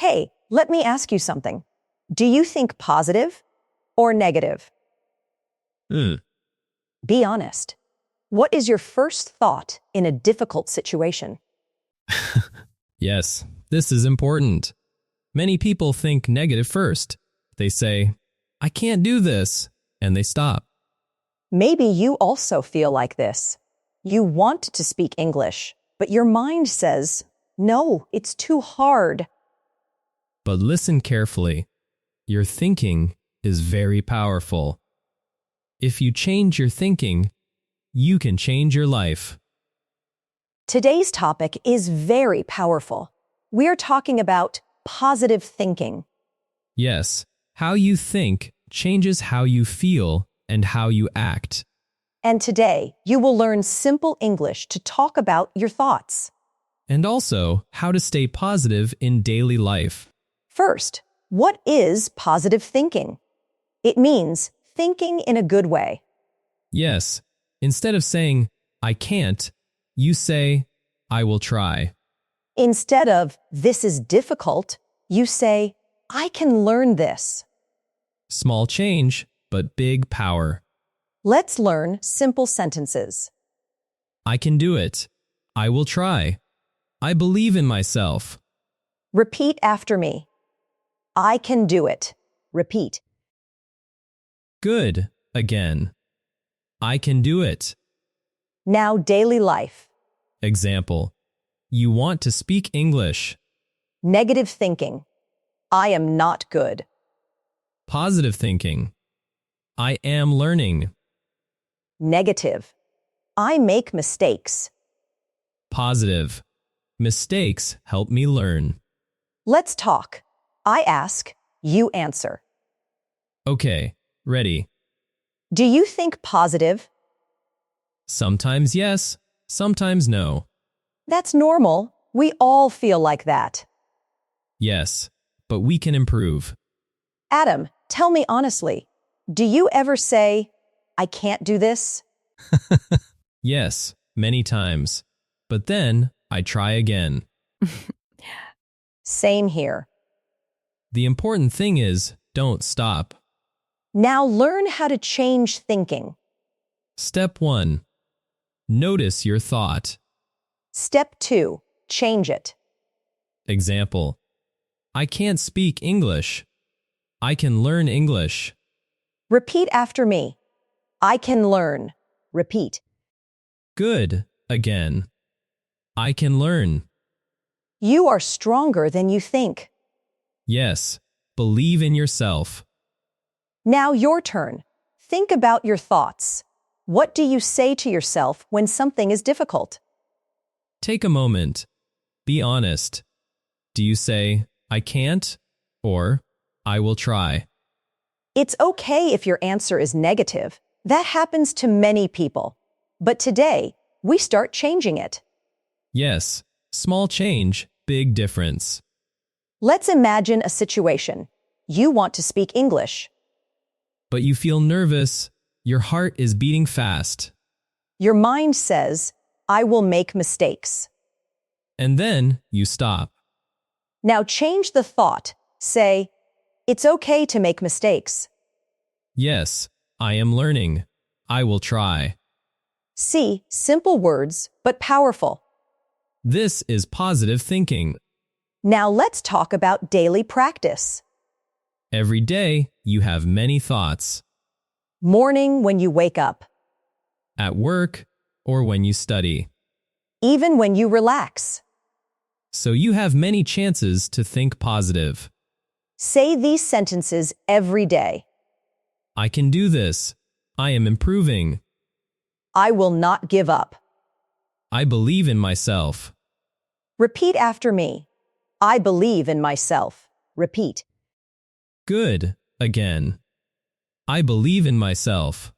Hey, let me ask you something. Do you think positive or negative? Be honest. What is your first thought in a difficult situation? Yes, this is important. Many people think negative first. They say, I can't do this, and they stop. Maybe you also feel like this. You want to speak English, but your mind says, no, it's too hard. But listen carefully. Your thinking is very powerful. If you change your thinking, you can change your life. Today's topic is very powerful. We are talking about positive thinking. Yes, how you think changes how you feel and how you act. And today, you will learn simple English to talk about your thoughts. And also how to stay positive in daily life. First, what is positive thinking? It means thinking in a good way. Yes, instead of saying, I can't, you say, I will try. Instead of, this is difficult, you say, I can learn this. Small change, but big power. Let's learn simple sentences. I can do it. I will try. I believe in myself. Repeat after me. I can do it. Repeat. Good. Again. I can do it. Now, daily life. Example. You want to speak English. Negative thinking. I am not good. Positive thinking. I am learning. Negative. I make mistakes. Positive. Mistakes help me learn. Let's talk. I ask, you answer. Okay, ready. Do you think positive? Sometimes yes, sometimes no. That's normal. We all feel like that. Yes, but we can improve. Adam, tell me honestly, do you ever say, I can't do this? Yes, many times. But then I try again. Same here. The important thing is, don't stop. Now learn how to change thinking. Step 1. Notice your thought. Step 2, change it. Example. I can't speak English. I can learn English. Repeat after me. I can learn. Repeat. Good. Again. I can learn. You are stronger than you think. Yes. Believe in yourself. Now your turn. Think about your thoughts. What do you say to yourself when something is difficult? Take a moment. Be honest. Do you say, I can't? Or, I will try? It's okay if your answer is negative. That happens to many people. But today, we start changing it. Yes. Small change, big difference. Let's imagine a situation. You want to speak English. But you feel nervous. Your heart is beating fast. Your mind says, I will make mistakes. And then you stop. Now change the thought. Say, it's okay to make mistakes. Yes, I am learning. I will try. See, simple words, but powerful. This is positive thinking. Now let's talk about daily practice. Every day, you have many thoughts. Morning when you wake up. At work or when you study. Even when you relax. So you have many chances to think positive. Say these sentences every day. I can do this. I am improving. I will not give up. I believe in myself. Repeat after me. I believe in myself. Repeat. Good. Again. I believe in myself.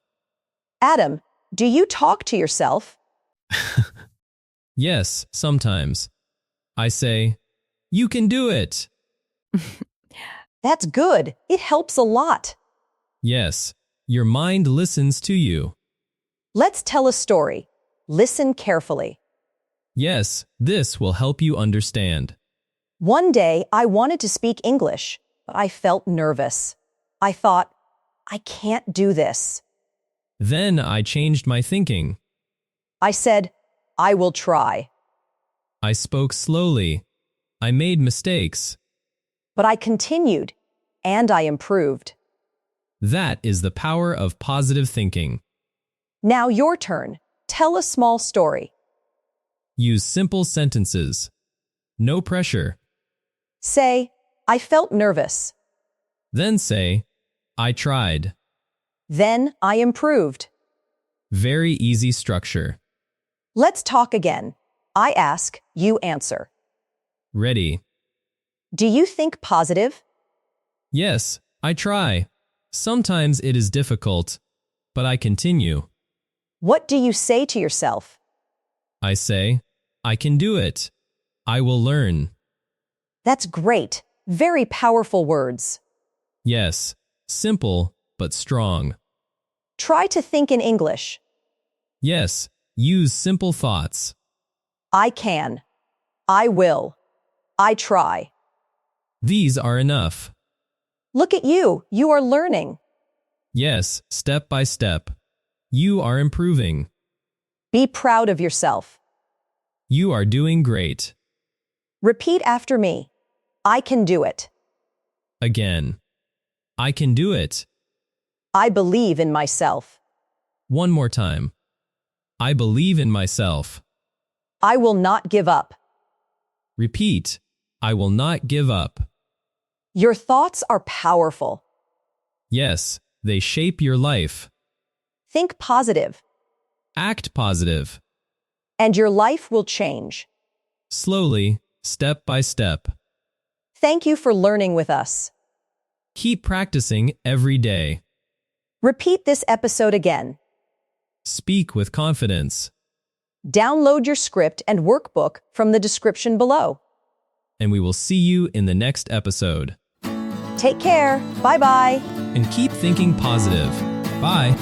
Adam, do you talk to yourself? Yes, sometimes. I say, you can do it. That's good. It helps a lot. Yes, your mind listens to you. Let's tell a story. Listen carefully. Yes, this will help you understand. One day, I wanted to speak English, but I felt nervous. I thought, I can't do this. Then I changed my thinking. I said, I will try. I spoke slowly. I made mistakes. But I continued, and I improved. That is the power of positive thinking. Now your turn. Tell a small story. Use simple sentences. No pressure. Say, I felt nervous. Then say, I tried. Then I improved. Very easy structure. Let's talk again. I ask, you answer. Ready? Do you think positive? Yes, I try. Sometimes it is difficult, but I continue. What do you say to yourself? I say, I can do it. I will learn. That's great. Very powerful words. Yes, simple but strong. Try to think in English. Yes, use simple thoughts. I can. I will. I try. These are enough. Look at you. You are learning. Yes, step by step. You are improving. Be proud of yourself. You are doing great. Repeat after me. I can do it. Again. I can do it. I believe in myself. One more time. I believe in myself. I will not give up. Repeat. I will not give up. Your thoughts are powerful. Yes, they shape your life. Think positive, Act positive. and your life will change. Slowly, step by step. Thank you for learning with us. Keep practicing every day. Repeat this episode again. Speak with confidence. Download your script and workbook from the description below. And we will see you in the next episode. Take care. Bye-bye. And keep thinking positive. Bye.